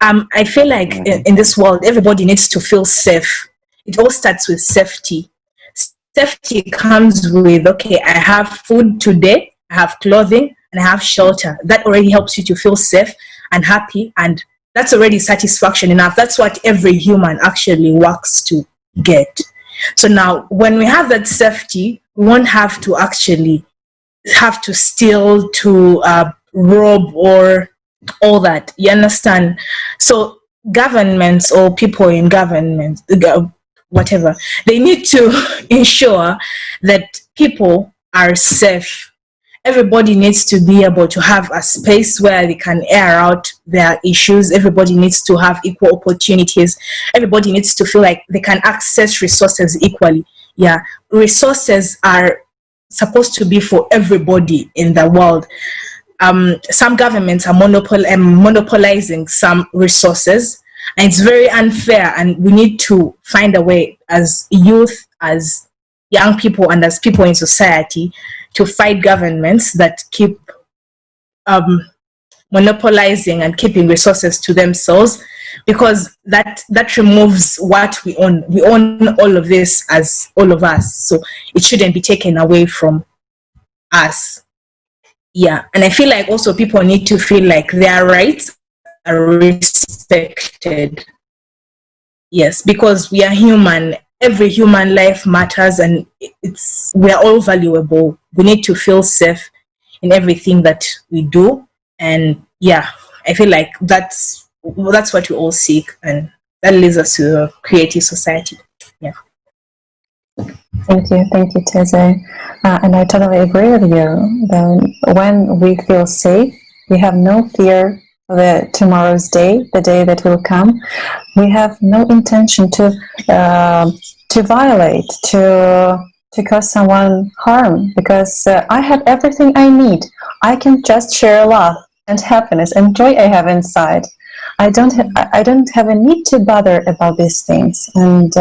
I feel like in this world, everybody needs to feel safe. It all starts with safety. Safety comes with, okay, I have food today, I have clothing, and I have shelter. That already helps you to feel safe and happy, and that's already satisfaction enough. That's what every human actually works to get. So now, when we have that safety, we won't have to actually have to steal, to rob, or all that. You understand? So governments or people in government, whatever, they need to ensure that people are safe. Everybody needs to be able to have a space where they can air out their issues. Everybody needs to have equal opportunities. Everybody needs to feel like they can access resources equally. Yeah, resources are supposed to be for everybody in the world. Some governments are monopolizing some resources, and it's very unfair, and we need to find a way as youth, as young people, and as people in society to fight governments that keep monopolizing and keeping resources to themselves, because that removes what we own. We own all of this as all of us, so it shouldn't be taken away from us. Yeah, and I feel like also people need to feel like their rights are respected. Yes, because we are human. Every human life matters, and we are all valuable. We need to feel safe in everything that we do. And yeah, I feel like that's what we all seek, and that leads us to a creative society. Yeah. Thank you, Teze. And I totally agree with you. When we feel safe, we have no fear of tomorrow's day, the day that will come. We have no intention to violate, to cause someone harm, because I have everything I need. I can just share love and happiness and joy I have inside. I don't have a need to bother about these things. And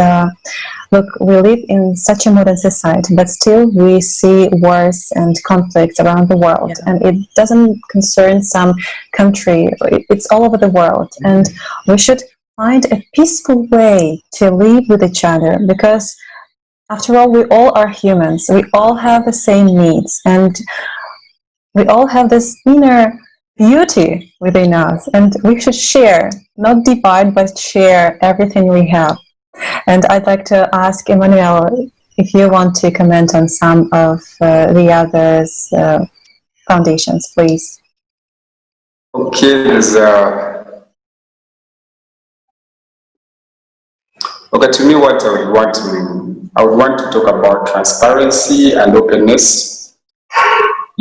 look, we live in such a modern society, but still we see wars and conflicts around the world, and it doesn't concern some country. It's all over the world, and we should find a peaceful way to live with each other, because after all, we all are humans. We all have the same needs, and we all have this inner beauty within us, and we should share, not divide, but share everything we have. And I'd like to ask Emmanuel if you want to comment on some of the others' foundations, please. Okay, okay, to me, what I would want to talk about transparency and openness,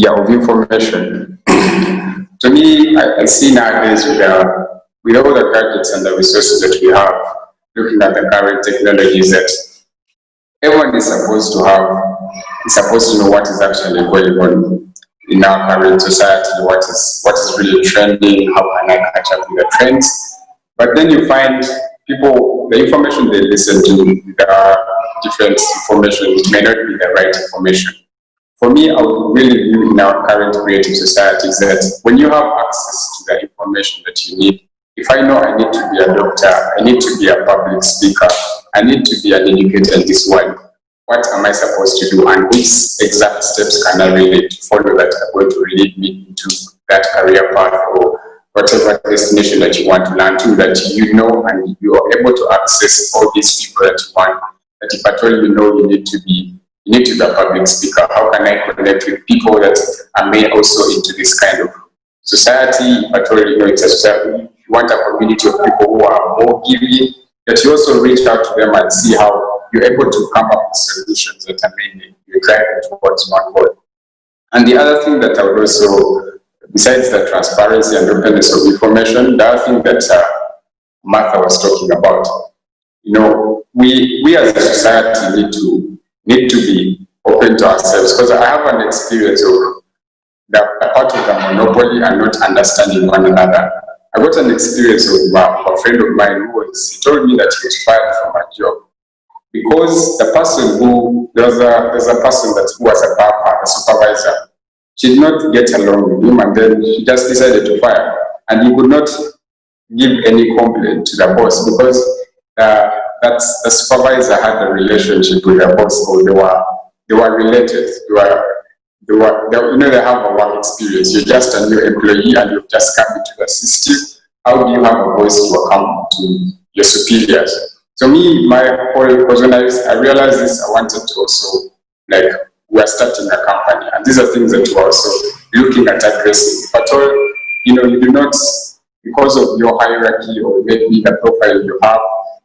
of information. To me, I see nowadays with all the gadgets and the resources that we have, looking at the current technologies, that everyone is supposed to know what is actually going on in our current society, what is really trending, how can I catch up with the trends. But then you find people, the information they listen to, the different information, it may not be the right information. For me, I would really view in our current creative societies that when you have access to the information that you need, if I know I need to be a doctor, I need to be a public speaker, I need to be an educator in this world, what am I supposed to do, and which exact steps can I really follow that are going to lead me into that career path or whatever destination that you want to learn to, that you know, and you are able to access all these people that you want. That if at all you know you need to be a public speaker, how can I connect with people that are made also into this kind of society? If at all you know it's a society, you want a community of people who are more giving, that you also reach out to them and see how you're able to come up with solutions that are mainly you're driving towards one goal. And the other thing that I would also, besides the transparency and openness of information, the other thing that Martha was talking about, we as a society need to be open to ourselves, because I have an experience of the part of the monopoly and not understanding one another. I got an experience of a friend of mine he told me that he was fired from a job because the person there's a person who was a supervisor. She did not get along with him, and then she just decided to fire. And he could not give any complaint to the boss because the supervisor had a relationship with the boss, so they were related. They have a work experience. You're just a new employee and you've just come into the system. How do you have a voice to come to your superiors? So me, my whole was when I realized this, I wanted to also, we're starting a company, and these are things that we're also looking at addressing. If at all, you do not, because of your hierarchy or maybe the profile you have,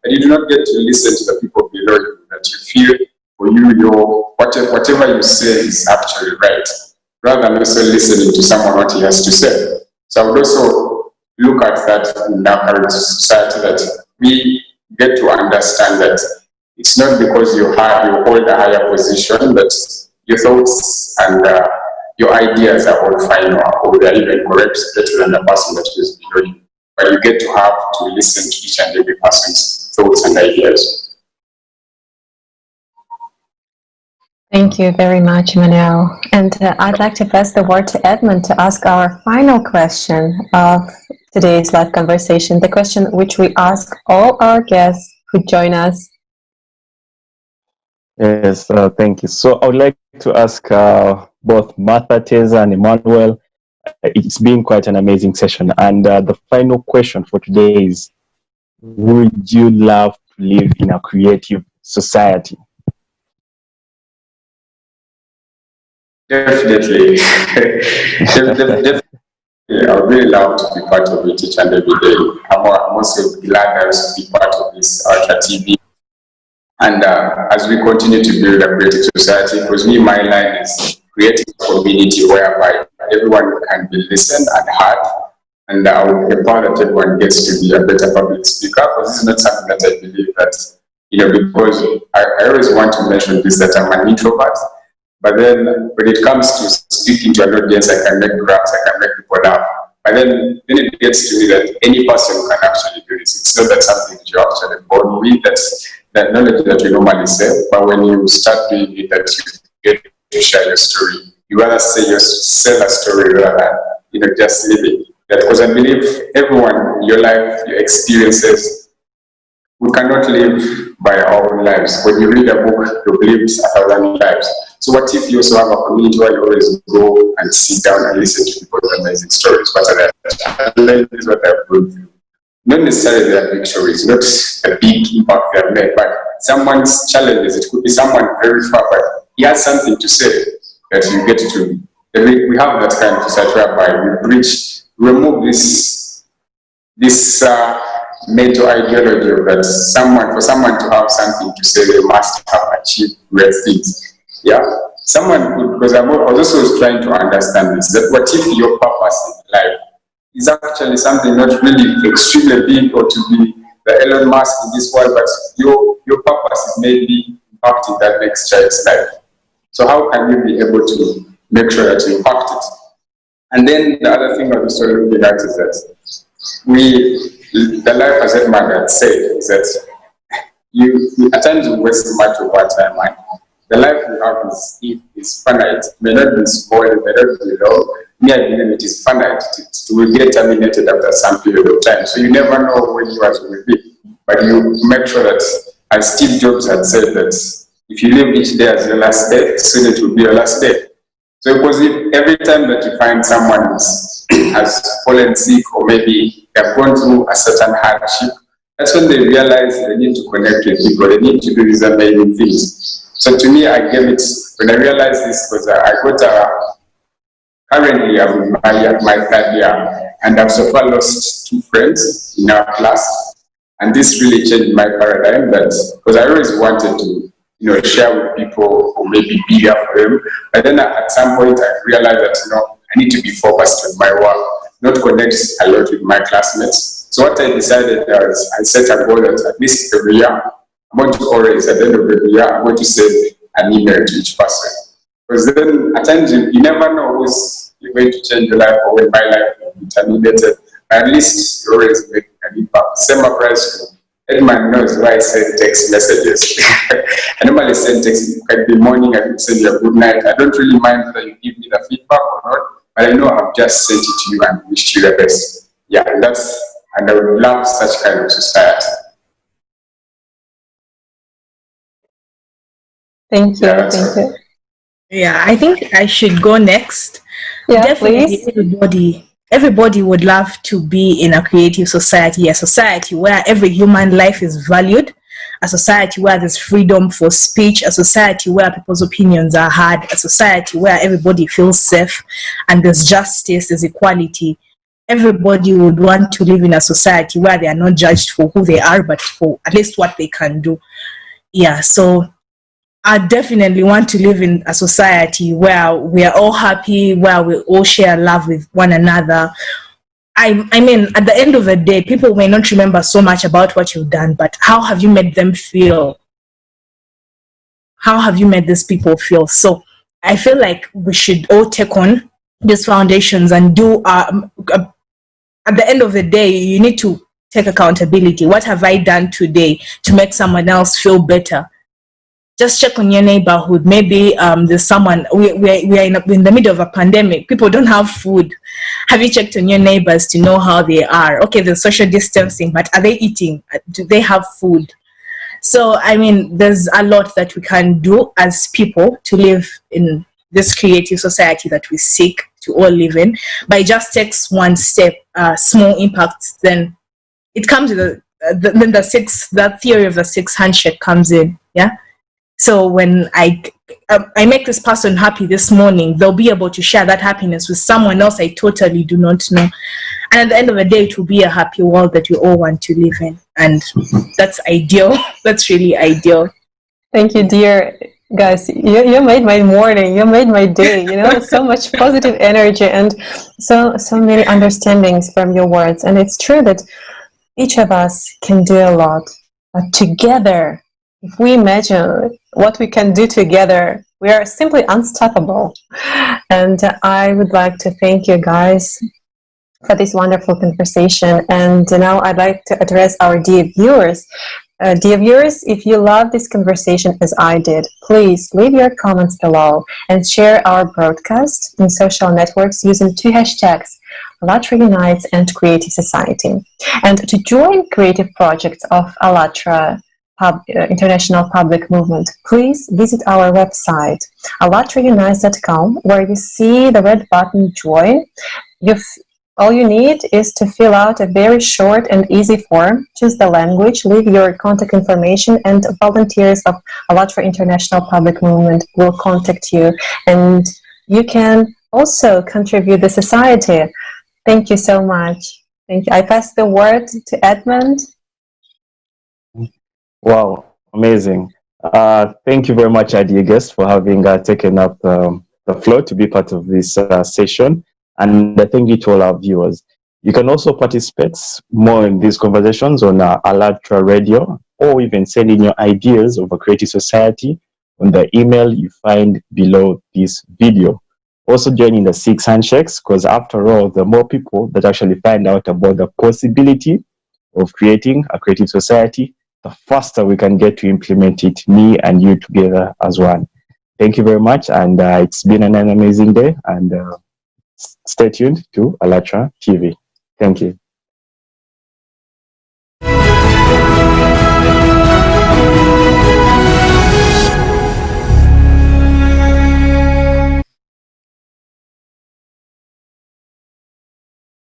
and you do not get to listen to the people below you, that you feel for you, whatever you say is actually right, rather than also listening to someone what he has to say. So I would also look at that in our current society, that we get to understand that it's not because you hold a higher position that your thoughts and your ideas are all fine or they are even correct, better than the person that is below you. But you get to have to listen to each and every person's thoughts and ideas. Thank you very much, Manuel. And I'd like to pass the word to Edmund to ask our final question of today's live conversation, the question which we ask all our guests who join us. Yes, thank you. So I would like to ask both Martha, Teza, and Emmanuel. It's been quite an amazing session. And the final question for today is, would you love to live in a creative society? Definitely. Definitely. I would really love to be part of it each and every day. I'm also glad I was to be part of this Allatra TV. And as we continue to build a creative society, because my line is creating a community whereby everyone can be listened and heard, and I would empower that everyone gets to be a better public speaker, because this is not something that I believe that, because I always want to mention this, that I'm an introvert, but then when it comes to speaking to an audience, I can make crowds, I can make people laugh. But then it gets to me that any person can actually do this. It's not that something that you're actually born with, that knowledge that you normally say, but when you start doing it, that you get to share your story. You rather sell a story rather than just live it. Because I believe everyone, your life, your experiences, we cannot live by our own lives. When you read a book, you've lived 1,000 lives. So what if you also have a community where you always go and sit down and listen to people's amazing stories? What are the challenges, what I've gone through? Not necessarily their big stories, not a big impact they have made, but someone's challenges. It could be someone very far, but he has something to say that you get to. We have that kind of society whereby we remove this mental ideology of that for someone to have something to say, they must have achieved great things. Yeah, someone could, because I was also trying to understand this, that what if your purpose in life is actually something not really extremely big or to be the Elon Musk in this world, but your purpose is maybe impacting that next child's life. So how can you be able to make sure that you impact it? And then the other thing I was also looking at is that the life as Edmund had said is that you at times you waste much of our time, and the life we have is finite. It may not be small, it may not be long. I believe it is finite. It will get terminated after some period of time. So you never know when yours will be. But you make sure that, as Steve Jobs had said, that if you live each day as your last day, soon it will be your last day. So because if every time that you find someone has fallen sick, or maybe they have gone through a certain hardship, that's when they realize they need to connect with people, they need to do these amazing things. So to me, I gave it, when I realized this, because I got currently I'm in my third year, and I've so far lost 2 friends in our class, and this really changed my paradigm, because I always wanted to share with people or maybe be there for them. But then at some point I realized that, I need to be focused on my work, not connect a lot with my classmates. So what I decided was, I set a goal that at least every year, I'm going to always, at the end of every year, I'm going to send an email to each person. Because then at times you never know who's going to change your life or when my life will be terminated. At least you always make an impact. Same applies to Edmund knows why I send text messages. I normally send text, it can be morning, I can send you a good night. I don't really mind whether you give me the feedback or not, but I know I've just sent it to you and wished you the best. Yeah, and I would love such kind of society. Thank you, thank you. Yeah, I think I should go next. Yeah, definitely, please. Everybody would love to be in a creative society, a society where every human life is valued, a society where there's freedom for speech, a society where people's opinions are heard, a society where everybody feels safe and there's justice, there's equality. Everybody would want to live in a society where they are not judged for who they are, but for at least what they can do. Yeah, so I definitely want to live in a society where we are all happy, where we all share love with one another. I mean, at the end of the day, people may not remember so much about what you've done, but how have you made them feel? How have you made these people feel? So I feel like we should all take on these foundations and do, at the end of the day, you need to take accountability. What have I done today to make someone else feel better? Just check on your neighborhood. Maybe there's someone, we are in the middle of a pandemic. People don't have food. Have you checked on your neighbors to know how they are? Okay, there's social distancing, but are they eating? Do they have food? So, I mean, there's a lot that we can do as people to live in this creative society that we seek to all live in. But it just takes one step, small impacts, then it comes to the theory of the 6 handshake comes in, yeah? So when I I make this person happy this morning, they'll be able to share that happiness with someone else I totally do not know. And at the end of the day, it will be a happy world that we all want to live in. And that's ideal. That's really ideal. Thank you, dear. Guys, you made my morning, you made my day, so much positive energy and so many understandings from your words. And it's true that each of us can do a lot, but together, if we imagine what we can do together, we are simply unstoppable. And I would like to thank you guys for this wonderful conversation. And now I'd like to address our dear viewers. Dear viewers, if you love this conversation as I did, please leave your comments below and share our broadcast in social networks using 2 hashtags, Allatra Unites and Creative Society. And to join creative projects of Allatra International Public Movement, please visit our website, allatraunites.com, where you see the red button Join. All you need is to fill out a very short and easy form, choose the language, leave your contact information, and volunteers of Allatra International Public Movement will contact you. And you can also contribute to society. Thank you so much. Thank you. I pass the word to Edmund. Wow, amazing. Thank you very much, dear guest, for having taken up the floor to be part of this session. And thank you to all our viewers. You can also participate more in these conversations on Allatra Radio, or even send in your ideas of a creative society on the email you find below this video. Also join in the 6 handshakes, because after all, the more people that actually find out about the possibility of creating a creative society, the faster we can get to implement it, me and you together as one. Thank you very much, and it's been an amazing day, and stay tuned to Allatra TV. Thank you.